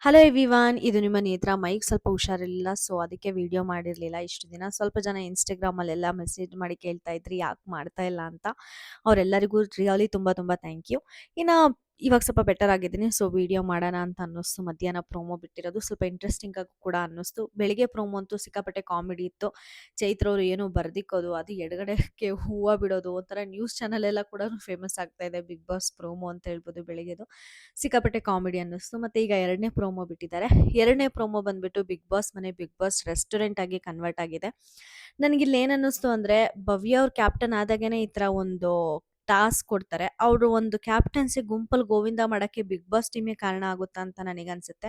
Hello everyone, ಇದು ನಿಮ್ಮ ನೇತ್ರ. ಮೈಕ್ ಸ್ವಲ್ಪ ಹುಷಾರಿಲ್ಲ, ಸೊ ಅದಕ್ಕೆ ವಿಡಿಯೋ ಮಾಡಿರಲಿಲ್ಲ ಇಷ್ಟು ದಿನ. ಸ್ವಲ್ಪ ಜನ ಇನ್ಸ್ಟಾಗ್ರಾಮಲ್ಲೆಲ್ಲ ಮೆಸೇಜ್ ಮಾಡಿ ಕೇಳ್ತಾ ಇದ್ರಿ ಯಾಕೆ ಮಾಡ್ತಾ ಇಲ್ಲ ಅಂತ. ಅವರೆಲ್ಲರಿಗೂ ರಿಯಲಿ ತುಂಬ ತುಂಬ ಥ್ಯಾಂಕ್ ಯು. ಇನ್ನು ಇವಾಗ ಸ್ವಲ್ಪ ಬೆಟರ್ ಆಗಿದ್ದೀನಿ, ಸೊ ವಿಡಿಯೋ ಮಾಡೋಣ ಅಂತ ಅನ್ನಿಸ್ತು. ಮಧ್ಯಾಹ್ನ ಪ್ರೋಮೋ ಬಿಟ್ಟಿರೋದು ಸ್ವಲ್ಪ ಇಂಟ್ರೆಸ್ಟಿಂಗ್ ಆಗಿ ಕೂಡ ಅನ್ನಿಸ್ತು. ಬೆಳಿಗ್ಗೆ ಪ್ರೋಮೋ ಅಂತೂ ಸಿಕ್ಕಾಪಟ್ಟೆ ಕಾಮಿಡಿ ಇತ್ತು. ಚೈತ್ರವರು ಏನೋ ಬರ್ದಿಕ್ಕೋದು, ಅದು ಎಡಗಡೆಗೆ ಹೂವು ಬಿಡೋದು, ಒಂಥರ ನ್ಯೂಸ್ ಚಾನಲ್ ಎಲ್ಲ ಕೂಡ ಫೇಮಸ್ ಆಗ್ತಾ ಇದೆ ಬಿಗ್ ಬಾಸ್ ಪ್ರೋಮೋ ಅಂತ ಹೇಳ್ಬೋದು. ಬೆಳಿಗ್ಗೆದು ಸಿಕ್ಕಾಪಟ್ಟೆ ಕಾಮಿಡಿ ಅನ್ನಿಸ್ತು. ಮತ್ತೆ ಈಗ ಎರಡನೇ ಪ್ರೋಮೋ ಬಿಟ್ಟಿದ್ದಾರೆ. ಎರಡನೇ ಪ್ರೋಮೋ ಬಂದ್ಬಿಟ್ಟು ಬಿಗ್ ಬಾಸ್ ಮನೆ ಬಿಗ್ ಬಾಸ್ ರೆಸ್ಟೋರೆಂಟ್ ಆಗಿ ಕನ್ವರ್ಟ್ ಆಗಿದೆ. ನನಗಿಲ್ಲಿ ಏನು ಅನ್ನಿಸ್ತು ಅಂದರೆ, ಭವ್ಯ ಅವ್ರು ಕ್ಯಾಪ್ಟನ್ ಆದಾಗೇನೆ ಈ ಥರ ಒಂದು ಟಾಸ್ಕ್ ಕೊಡ್ತಾರೆ. ಅವರು ಒಂದು ಕ್ಯಾಪ್ಟನ್ಸಿ ಗುಂಪಲ್ಲಿ ಗೋವಿಂದ ಮಾಡೋಕ್ಕೆ ಬಿಗ್ ಬಾಸ್ ಟೀಮೇ ಕಾರಣ ಆಗುತ್ತಾ ಅಂತ ನನಗನ್ಸುತ್ತೆ.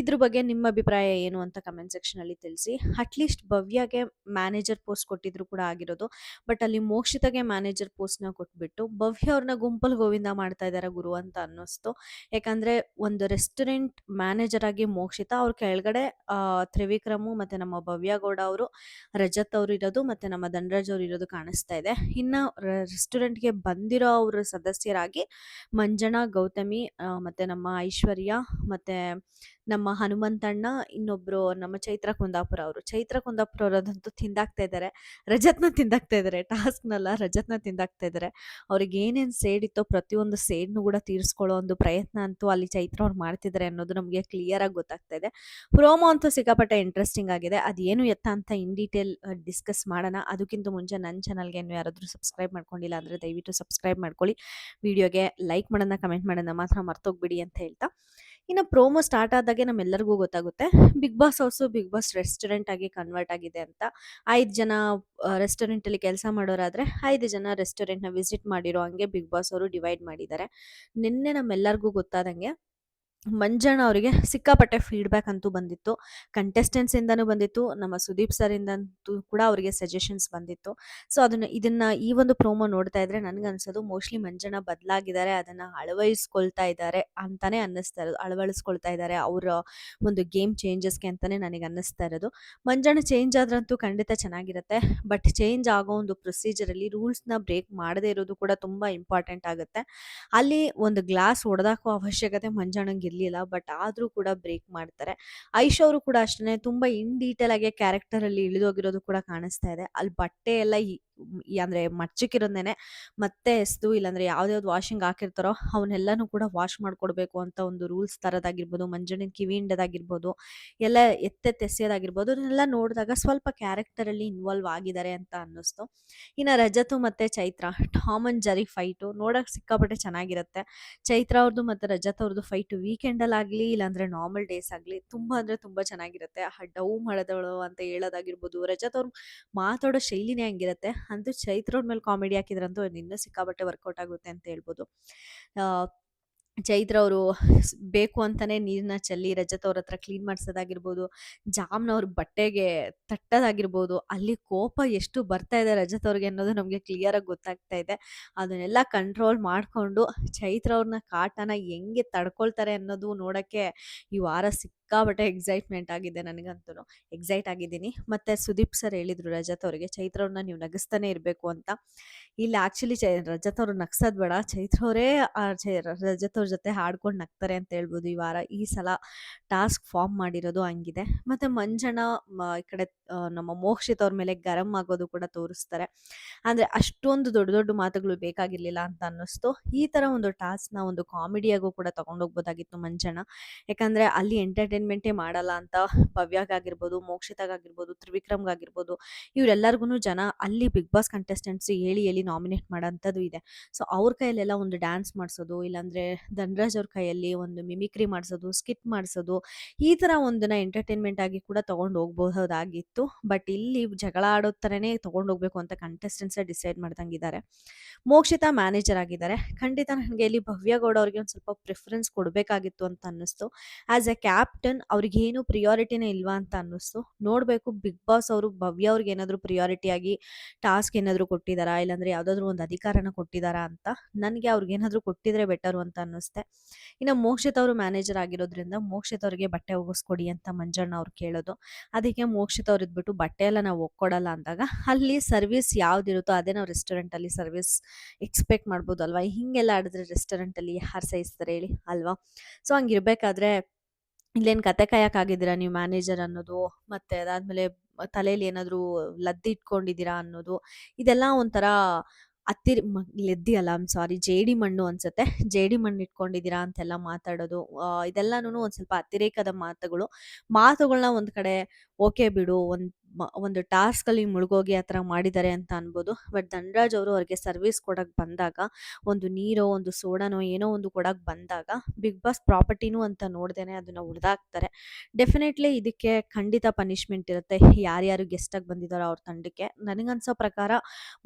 ಇದ್ರ ಬಗ್ಗೆ ನಿಮ್ಮ ಅಭಿಪ್ರಾಯ ಏನು ಅಂತ ಕಮೆಂಟ್ ಸೆಕ್ಷನಲ್ಲಿ ತಿಳಿಸಿ. ಅಟ್ಲೀಸ್ಟ್ ಭವ್ಯಗೆ ಮ್ಯಾನೇಜರ್ ಪೋಸ್ಟ್ ಕೊಟ್ಟಿದ್ರು ಕೂಡ ಆಗಿರೋದು, ಬಟ್ ಅಲ್ಲಿ ಮೋಕ್ಷಿತಗೆ ಮ್ಯಾನೇಜರ್ ಪೋಸ್ಟ್ನ ಕೊಟ್ಬಿಟ್ಟು ಭವ್ಯ ಅವ್ರನ್ನ ಗುಂಪಲ್ಲಿ ಗೋವಿಂದ ಮಾಡ್ತಾ ಇದ್ದಾರೆ ಗುರು ಅಂತ ಅನ್ನಿಸ್ತು. ಯಾಕಂದರೆ ಒಂದು ರೆಸ್ಟೋರೆಂಟ್ ಮ್ಯಾನೇಜರ್ ಆಗಿ ಮೋಕ್ಷಿತ, ಅವ್ರ ಕೆಳಗಡೆ ತ್ರಿವಿಕ್ರಮು ಮತ್ತು ನಮ್ಮ ಭವ್ಯ ಗೌಡ ಅವರು, ರಜತ್ ಅವರು ಇರೋದು ಮತ್ತು ನಮ್ಮ ಧನರಾಜ್ ಅವರು ಇರೋದು ಕಾಣಿಸ್ತಾ ಇದೆ. ಇನ್ನು ರೆಸ್ಟೋರೆಂಟ್ಗೆ ಬಂದಿರೋ ಅವ್ರ ಸದಸ್ಯರಾಗಿ ಮಂಜನಾ, ಗೌತಮಿ, ಮತ್ತು ನಮ್ಮ ಐಶ್ವರ್ಯ, ಮತ್ತು ನಮ್ಮ ಹನುಮಂತಣ್ಣ, ಇನ್ನೊಬ್ರು ನಮ್ಮ ಚೈತ್ರ ಕುಂದಾಪುರ ಅವರು. ಚೈತ್ರ ಕುಂದಾಪುರ ಅವರದಂತೂ ತಿಂದಾಕ್ತಾ ಇದ್ದಾರೆ, ರಜತ್ನ ತಿಂದಾಕ್ತಾ ಇದ್ದಾರೆ. ಟಾಸ್ಕ್ನಲ್ಲ, ರಜತ್ನ ತಿಂದಾಕ್ತಾ ಇದ್ದಾರೆ. ಅವ್ರಿಗೆ ಏನೇನು ಸೇಡ್ ಇತ್ತೋ ಪ್ರತಿಯೊಂದು ಸೇಡ್ನು ಕೂಡ ತೀರಿಸ್ಕೊಳ್ಳೋ ಒಂದು ಪ್ರಯತ್ನ ಅಂತೂ ಅಲ್ಲಿ ಚೈತ್ರ ಅವ್ರು ಮಾಡ್ತಿದ್ದಾರೆ ಅನ್ನೋದು ನಮಗೆ ಕ್ಲಿಯರ್ ಆಗಿ ಗೊತ್ತಾಗ್ತಾ ಇದೆ. ಪ್ರೋಮೋ ಅಂತೂ ಸಿಕ್ಕಾಪಟ್ಟೆ ಇಂಟ್ರೆಸ್ಟಿಂಗ್ ಆಗಿದೆ. ಅದೇನು ಎತ್ತ ಅಂತ ಇನ್ ಡೀಟೇಲ್ ಡಿಸ್ಕಸ್ ಮಾಡೋಣ. ಅದಕ್ಕಿಂತ ಮುಂಚೆ ನನ್ನ ಚಾನಲ್ಗೆ ಏನು ಯಾರಾದರೂ ಸಬ್ಸ್ಕ್ರೈಬ್ ಮಾಡ್ಕೊಂಡಿಲ್ಲ ಅಂದರೆ ದಯವಿಟ್ಟು ಸಬ್ಸ್ಕ್ರೈಬ್ ಮಾಡ್ಕೊಳ್ಳಿ. ವಿಡಿಯೋಗೆ ಲೈಕ್ ಮಾಡೋಣ, ಕಮೆಂಟ್ ಮಾಡೋಣ ಮಾತ್ರ ಮರ್ತೋಗ್ಬಿಡಿ ಅಂತ ಹೇಳ್ತಾ, ಇನ್ನು ಪ್ರೋಮೋ ಸ್ಟಾರ್ಟ್ ಆದಾಗೆ ನಮ್ಮೆಲ್ಲರಿಗೂ ಗೊತ್ತಾಗುತ್ತೆ Bigg Boss house Bigg Boss restaurant ಆಗಿ ಕನ್ವರ್ಟ್ ಆಗಿದೆ ಅಂತ. 5 ಜನ ರೆಸ್ಟೋರೆಂಟಲ್ಲಿ ಕೆಲಸ ಮಾಡೋರಾದರೆ 5 ಜನ ರೆಸ್ಟೋರೆಂಟ್ನ ವಿಸಿಟ್ ಮಾಡಿರೋ ಹಂಗೆ ಬಿಗ್ ಬಾಸ್ ಅವರು ಡಿವೈಡ್ ಮಾಡಿದ್ದಾರೆ. ನಿನ್ನೆ ನಮ್ಮೆಲ್ಲರಿಗೂ ಗೊತ್ತಾದಂಗೆ ಮಂಜಣ್ಣ ಅವರಿಗೆ ಸಿಕ್ಕಾಪಟ್ಟೆ ಫೀಡ್ಬ್ಯಾಕ್ ಅಂತೂ ಬಂದಿತ್ತು. ಕಂಟೆಸ್ಟೆಂಟ್ಸಿಂದನೂ ಬಂದಿತ್ತು, ನಮ್ಮ ಸುದೀಪ್ ಸರಿಂದಂತೂ ಕೂಡ ಅವರಿಗೆ ಸಜೆಷನ್ಸ್ ಬಂದಿತ್ತು. ಸೊ ಇದನ್ನು ಈ ಒಂದು ಪ್ರೋಮೋ ನೋಡ್ತಾ ಇದ್ರೆ ನನಗನ್ಸೋದು ಮೋಸ್ಟ್ಲಿ ಮಂಜಣ್ಣ ಬದಲಾಗಿದ್ದಾರೆ, ಅದನ್ನು ಅಳವಡಿಸ್ಕೊಳ್ತಾ ಇದ್ದಾರೆ ಅಂತಲೇ ಅನ್ನಿಸ್ತಾ ಇರೋದು. ಅಳವಡಿಸ್ಕೊಳ್ತಾ ಇದ್ದಾರೆ ಅವರ ಒಂದು ಗೇಮ್ ಚೇಂಜಸ್ಗೆ ಅಂತಲೇ ನನಗೆ ಅನ್ನಿಸ್ತಾ ಇರೋದು. ಮಂಜಣ್ಣ ಚೇಂಜ್ ಆದ್ರಂತೂ ಖಂಡಿತ ಚೆನ್ನಾಗಿರುತ್ತೆ, ಬಟ್ ಚೇಂಜ್ ಆಗೋ ಒಂದು ಪ್ರೊಸೀಜರಲ್ಲಿ ರೂಲ್ಸ್ನ ಬ್ರೇಕ್ ಮಾಡದೇ ಇರೋದು ಕೂಡ ತುಂಬ ಇಂಪಾರ್ಟೆಂಟ್ ಆಗುತ್ತೆ. ಅಲ್ಲಿ ಒಂದು ಗ್ಲಾಸ್ ಹೊಡೆದಾಕೋ ಅವಶ್ಯಕತೆ ಮಂಜಣ್ಣಂಗೆ ಇರಲಿಲ್ಲ, ಬಟ್ ಆದರೂ ಕೂಡ ಬ್ರೇಕ್ ಮಾಡ್ತಾರೆ. ಐಶ್ ಅವರು ಕೂಡ ಅಷ್ಟೇ ತುಂಬ ಇನ್ ಡೀಟೇಲ್ ಆಗಿ ಕ್ಯಾರೆಕ್ಟರಲ್ಲಿ ಇಳಿದೋಗಿರೋದು ಕೂಡ ಕಾಣಿಸ್ತಾ ಇದೆ. ಅಲ್ಲಿ ಬಟ್ಟೆ ಎಲ್ಲ ಅಂದರೆ ಮಚ್ಚಕ್ಕಿರೋದೇನೆ ಮತ್ತೆ ಎಸ್ದು, ಇಲ್ಲಾಂದರೆ ಯಾವ್ದ್ಯಾವ್ದು ವಾಷಿಂಗ್ ಹಾಕಿರ್ತಾರೋ ಅವನ್ನೆಲ್ಲನೂ ಕೂಡ ವಾಶ್ ಮಾಡಿಕೊಡ್ಬೇಕು ಅಂತ ಒಂದು ರೂಲ್ಸ್ ತರೋದಾಗಿರ್ಬೋದು, ಮಂಜಣ್ಣನ ಕಿವಿ ಹಿಂಡೋದಾಗಿರ್ಬೋದು, ಎಲ್ಲ ಎತ್ತೆಸೆಯೋದಾಗಿರ್ಬೋದು, ಅದನ್ನೆಲ್ಲ ನೋಡಿದಾಗ ಸ್ವಲ್ಪ ಕ್ಯಾರೆಕ್ಟರಲ್ಲಿ ಇನ್ವಾಲ್ವ್ ಆಗಿದ್ದಾರೆ ಅಂತ ಅನ್ನಿಸ್ತು. ಇನ್ನು ರಜತು ಮತ್ತು Chaitra Tom and Jerry fight ನೋಡೋಕೆ ಸಿಕ್ಕಾಪಟ್ಟೆ ಚೆನ್ನಾಗಿರುತ್ತೆ. ಚೈತ್ರ ಅವ್ರದ್ದು ಮತ್ತು ರಜತ್ ಅವ್ರದ್ದು ಫೈಟು ವೀಕೆಂಡಲ್ಲಿ ಆಗಲಿ ಇಲ್ಲಾಂದರೆ ನಾರ್ಮಲ್ ಡೇಸ್ ಆಗಲಿ ತುಂಬ ಅಂದರೆ ತುಂಬ ಚೆನ್ನಾಗಿರುತ್ತೆ. ಡವ್ ಮಾಡೋದಳು ಅಂತ ಹೇಳೋದಾಗಿರ್ಬೋದು, ರಜತ್ ಅವ್ರು ಮಾತಾಡೋ ಶೈಲಿನೇ ಹಂಗಿರುತ್ತೆ. ಅಂತೂ ಚೈತ್ರ ಅವ್ರ ಮೇಲೆ ಕಾಮಿಡಿ ಹಾಕಿದ್ರಂತೂ ಅದು ಇನ್ನೂ ಸಿಕ್ಕಾಪಟ್ಟೆ ವರ್ಕೌಟ್ ಆಗುತ್ತೆ ಅಂತ ಹೇಳ್ಬೋದು. ಚೈತ್ರ ಅವರು ಬೇಕು ಅಂತಲೇ ನೀರನ್ನ ಚೆಲ್ಲಿ ರಜತ್ ಅವ್ರ ಹತ್ರ ಕ್ಲೀನ್ ಮಾಡಿಸೋದಾಗಿರ್ಬೋದು, ಜಾಮ್ನವ್ರ ಬಟ್ಟೆಗೆ ತಟ್ಟೋದಾಗಿರ್ಬೋದು, ಅಲ್ಲಿ ಕೋಪ ಎಷ್ಟು ಬರ್ತಾ ಇದೆ ರಜತ್ ಅವ್ರಿಗೆ ಅನ್ನೋದು ನಮಗೆ ಕ್ಲಿಯರಾಗಿ ಗೊತ್ತಾಗ್ತಾ ಇದೆ. ಅದನ್ನೆಲ್ಲ ಕಂಟ್ರೋಲ್ ಮಾಡಿಕೊಂಡು ಚೈತ್ರ ಅವ್ರನ್ನ ಕಾಟನ ಹೆಂಗೆ ತಡ್ಕೊಳ್ತಾರೆ ಅನ್ನೋದು ನೋಡೋಕ್ಕೆ ಈ ವಾರ ಸಿಕ್ಕಾಪಟ್ಟೆ ಎಕ್ಸೈಟ್ಮೆಂಟ್ ಆಗಿದೆ. ನನಗಂತೂ ಎಕ್ಸೈಟ್ ಆಗಿದ್ದೀನಿ. ಮತ್ತು ಸುದೀಪ್ ಸರ್ ಹೇಳಿದರು ರಜತ್ ಅವರಿಗೆ, ಚೈತ್ರ ಅವ್ರನ್ನ ನೀವು ನಗಿಸ್ತಾನೆ ಇರಬೇಕು ಅಂತ. ಇಲ್ಲಿ ಆ್ಯಕ್ಚುಲಿ ರಜತ್ ಅವ್ರು ನಗ್ಸೋದು ಬೇಡ, ಚೈತ್ರ ಅವರೇ ರಜತ್ ಅವ್ರ ಜೊತೆ ಹಾಡ್ಕೊಂಡು ನಗ್ತಾರೆ ಅಂತ ಹೇಳ್ಬೋದು. ಈ ವಾರ ಈ ಸಲ ಟಾಸ್ಕ್ ಫಾರ್ಮ್ ಮಾಡಿರೋದು ಹಂಗಿದೆ. ಮತ್ತು ಮಂಜಣ್ಣ ಈ ಕಡೆ ನಮ್ಮ ಮೋಕ್ಷಿತ್ ಅವ್ರ ಮೇಲೆ ಗರಂ ಆಗೋದು ಕೂಡ ತೋರಿಸ್ತಾರೆ. ಅಂದರೆ ಅಷ್ಟೊಂದು ದೊಡ್ಡ ದೊಡ್ಡ ಮಾತುಗಳು ಬೇಕಾಗಿರಲಿಲ್ಲ ಅಂತ ಅನ್ನಿಸ್ತು. ಈ ಥರ ಒಂದು ಟಾಸ್ಕ್ನ ಒಂದು ಕಾಮಿಡಿಯಾಗೂ ಕೂಡ ತೊಗೊಂಡೋಗ್ಬೋದಾಗಿತ್ತು ಮಂಜಣ್ಣ. ಯಾಕಂದರೆ ಅಲ್ಲಿ ಎಂಟರ್ಟೈನ್ಮೆಂಟೇ ಮಾಡಲ್ಲ ಅಂತ ಭವ್ಯಾಗಾಗಿರ್ಬೋದು, ಮೋಕ್ಷಿತಾಗಿರ್ಬೋದು, ತ್ರಿವಿಕ್ರಮ್ಗಾಗಿರ್ಬೋದು, ಇವರೆಲ್ಲರಿಗೂ ಜನ ಅಲ್ಲಿ ಬಿಗ್ ಬಾಸ್ ಕಂಟೆಸ್ಟೆಂಟ್ಸ್ ಹೇಳಿ ಹೇಳಿ ನಾಮಿನೇಟ್ ಮಾಡೋಂಥದ್ದು ಇದೆ. ಸೊ ಅವ್ರ ಕೈಯಲ್ಲೆಲ್ಲ ಒಂದು ಡ್ಯಾನ್ಸ್ ಮಾಡಿಸೋದು, ಇಲ್ಲಾಂದರೆ ಧನರಾಜ್ ಅವ್ರ ಕೈಯಲ್ಲಿ ಒಂದು ಮಿಮಿಕ್ರಿ ಮಾಡಿಸೋದು, ಸ್ಕಿಟ್ ಮಾಡಿಸೋದು, ಈ ಥರ ಒಂದನ್ನ ಎಂಟರ್ಟೈನ್ಮೆಂಟ್ ಆಗಿ ಕೂಡ ತೊಗೊಂಡು ಹೋಗ್ಬಹುದಾಗಿತ್ತು. ಬಟ್ ಇಲ್ಲಿ ಜಗಳ ಆಡೋ ಥರನೇ ತೊಗೊಂಡು ಹೋಗ್ಬೇಕು ಅಂತ ಕಂಟೆಸ್ಟೆಂಟ್ಸೇ ಡಿಸೈಡ್ ಮಾಡ್ದಂಗಿದ್ದಾರೆ. ಮೋಕ್ಷಿತಾ ಮ್ಯಾನೇಜರ್ ಆಗಿದ್ದಾರೆ. ಖಂಡಿತ ನನಗೆ ಇಲ್ಲಿ ಭವ್ಯಗೌಡ ಅವ್ರಿಗೆ ಒಂದು ಸ್ವಲ್ಪ ಪ್ರಿಫರೆನ್ಸ್ ಕೊಡಬೇಕಾಗಿತ್ತು ಅಂತ ಅನ್ನಿಸ್ತು. ಆ್ಯಸ್ ಎ ಕ್ಯಾಪ್ಟನ್ ಅವ್ರಿಗೇನು ಪ್ರಿಯಾರಿಟಿನೇ ಇಲ್ವಾ ಅಂತ ಅನ್ನಿಸ್ತು. ನೋಡಬೇಕು ಬಿಗ್ ಬಾಸ್ ಅವರು ಭವ್ಯ ಅವ್ರಿಗೆ ಏನಾದರೂ ಪ್ರಿಯಾರಿಟಿಯಾಗಿ ಟಾಸ್ಕ್ ಏನಾದರೂ ಕೊಟ್ಟಿದ್ದಾರಾ, ಇಲ್ಲಾಂದರೆ ಯಾವುದಾದ್ರೂ ಒಂದು ಅಧಿಕಾರನ ಕೊಟ್ಟಿದ್ದಾರಾ ಅಂತ. ನನಗೆ ಅವ್ರಿಗೇನಾದರೂ ಕೊಟ್ಟಿದ್ರೆ ಬೆಟರು ಅಂತ ಅನ್ನಿಸ್ತೆ. ಇನ್ನು ಮೋಕ್ಷಿತ್ ಅವರು ಮ್ಯಾನೇಜರ್ ಆಗಿರೋದ್ರಿಂದ ಮೋಕ್ಷಿತ್ ಅವ್ರಿಗೆ ಬಟ್ಟೆ ಒಗಿಸ್ಕೊಡಿ ಅಂತ ಮಂಜಣ್ಣ ಅವ್ರು ಕೇಳೋದು. ಅದಕ್ಕೆ ಮೋಕ್ಷಿತ್ ಅವ್ರು ಇದ್ಬಿಟ್ಟು ಬಟ್ಟೆ ಎಲ್ಲ ನಾವು ಒಕ್ಕೊಡಲ್ಲ ಅಂದಾಗ, ಅಲ್ಲಿ ಸರ್ವಿಸ್ ಯಾವುದಿರುತ್ತೋ ಅದೇ ನಾವು ರೆಸ್ಟೋರೆಂಟಲ್ಲಿ ಸರ್ವಿಸ್ ಎಕ್ಸ್ಪೆಕ್ಟ್ ಮಾಡ್ಬೋದು ಅಲ್ವಾ. ಹೀಗೆಲ್ಲ ಆಡಿದ್ರೆ ರೆಸ್ಟೋರೆಂಟಲ್ಲಿ ಯಾರು ಸಹಿಸ್ತಾರೆ ಹೇಳಿ ಅಲ್ವಾ. ಸೊ ಹಂಗಿರ್ಬೇಕಾದ್ರೆ ಇಲ್ಲೇನು ಕತೆ ಕಾಯಕ್ಕಾಗಿದ್ದೀರಾ ನೀವು ಮ್ಯಾನೇಜರ್ ಅನ್ನೋದು, ಮತ್ತೆ ಅದಾದ್ಮೇಲೆ ತಲೆಯಲ್ಲಿ ಏನಾದರೂ ಲದ್ದಿ ಇಟ್ಕೊಂಡಿದ್ದೀರಾ ಅನ್ನೋದು, ಇದೆಲ್ಲ ಒಂಥರ ಲದ್ದಿ ಅಲ್ಲ, ಸಾರಿ, ಜೇಡಿ ಮಣ್ಣು ಅನ್ಸುತ್ತೆ. ಜೇಡಿ ಮಣ್ಣು ಇಟ್ಕೊಂಡಿದ್ದೀರಾ ಅಂತೆಲ್ಲ ಮಾತಾಡೋದು, ಇದೆಲ್ಲಾನು ಒಂದು ಸ್ವಲ್ಪ ಅತಿರೇಕದ ಮಾತುಗಳು. ಮಾತುಗಳನ್ನ ಒಂದು ಕಡೆ ಓಕೆ ಬಿಡು, ಒಂದು ಟಾಸ್ಕಲ್ಲಿ ಮುಳುಗೋಗಿ ಆ ಥರ ಮಾಡಿದ್ದಾರೆ ಅಂತ ಅನ್ಬೋದು. ಬಟ್ ಧನರಾಜ್ ಅವರು ಅವ್ರಿಗೆ ಸರ್ವಿಸ್ ಕೊಡಕ್ಕೆ ಬಂದಾಗ, ಒಂದು ನೀರೋ ಒಂದು ಸೋಡಾನೋ ಏನೋ ಒಂದು ಕೊಡಕ್ಕೆ ಬಂದಾಗ, ಬಿಗ್ ಬಾಸ್ ಪ್ರಾಪರ್ಟಿನೂ ಅಂತ ನೋಡ್ದೇನೆ ಅದನ್ನ ಹೊಡೆದಾಕ್ತಾರೆ. ಡೆಫಿನೆಟ್ಲಿ ಇದಕ್ಕೆ ಖಂಡಿತ ಪನಿಷ್ಮೆಂಟ್ ಇರುತ್ತೆ. ಯಾರ್ಯಾರು ಗೆಸ್ಟಾಗಿ ಬಂದಿದ್ದಾರೋ ಅವ್ರ ತಂಡಕ್ಕೆ ನನಗನ್ಸೋ ಪ್ರಕಾರ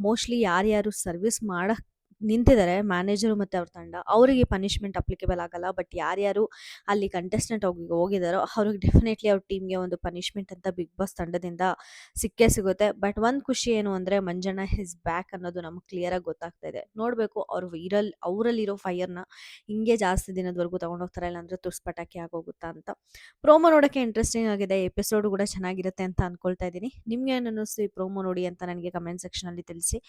ಮೋಸ್ಟ್ಲಿ ಯಾರ್ಯಾರು ಸರ್ವಿಸ್ ಮಾಡಕ್ ನಿಂತಿದ್ದಾರೆ ಮ್ಯಾನೇಜರು ಮತ್ತು ಅವ್ರ ತಂಡ, ಅವರಿಗೆ ಪನಿಷ್ಮೆಂಟ್ ಅಪ್ಲಿಕೇಬಲ್ ಆಗಲ್ಲ. ಬಟ್ ಯಾರ್ಯಾರು ಅಲ್ಲಿ ಕಂಟೆಸ್ಟೆಂಟ್ ಹೋಗಿದ್ದಾರೋ ಅವ್ರಿಗೆ ಡೆಫಿನೆಟ್ಲಿ ಅವ್ರ ಟೀಮ್ಗೆ ಒಂದು ಪನಿಷ್ಮೆಂಟ್ ಅಂತ ಬಿಗ್ ಬಾಸ್ ತಂಡದಿಂದ ಸಿಕ್ಕೇ ಸಿಗುತ್ತೆ. ಬಟ್ ಒಂದು ಖುಷಿ ಏನು ಅಂದರೆ ಮಂಜಣ್ಣ ಇಸ್ ಬ್ಯಾಕ್ ಅನ್ನೋದು ನಮಗೆ ಕ್ಲಿಯರಾಗಿ ಗೊತ್ತಾಗ್ತಾ ಇದೆ. ನೋಡಬೇಕು ಅವ್ರು ಅವರಲ್ಲಿರೋ ಫೈರ್ನ ಹಿಂಗೆ ಜಾಸ್ತಿ ದಿನದವರೆಗೂ ತೊಗೊಂಡೋಗ್ತಾರೆ, ಇಲ್ಲಾಂದರೆ ತುರ್ಸ್ ಪಟಾಕಿ ಆಗೋಗುತ್ತಾ ಅಂತ. ಪ್ರೋಮೋ ನೋಡೋಕ್ಕೆ ಇಂಟ್ರೆಸ್ಟಿಂಗ್ ಆಗಿದೆ, ಎಪಿಸೋಡ್ ಕೂಡ ಚೆನ್ನಾಗಿರುತ್ತೆ ಅಂತ ಅನ್ಕೊಳ್ತಾ ಇದ್ದೀನಿ. ನಿಮ್ಗೆ ಏನು ಅನ್ನಿಸ್ತು ಈ ಪ್ರೋಮೋ ನೋಡಿ ಅಂತ ನನಗೆ ಕಮೆಂಟ್ ಸೆಕ್ಷನಲ್ಲಿ ತಿಳಿಸಿ.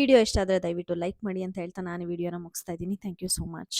ವಿಡಿಯೋ ಇಷ್ಟ ಆದರೆ ದಯವಿಟ್ಟು ಲೈಕ್ ಮಾಡಿ ಅಂತ ಹೇಳ್ತಾ ನಾನು ವಿಡಿಯೋನ ಮುಗಿಸ್ತಾ ಇದ್ದೀನಿ. Thank you so much.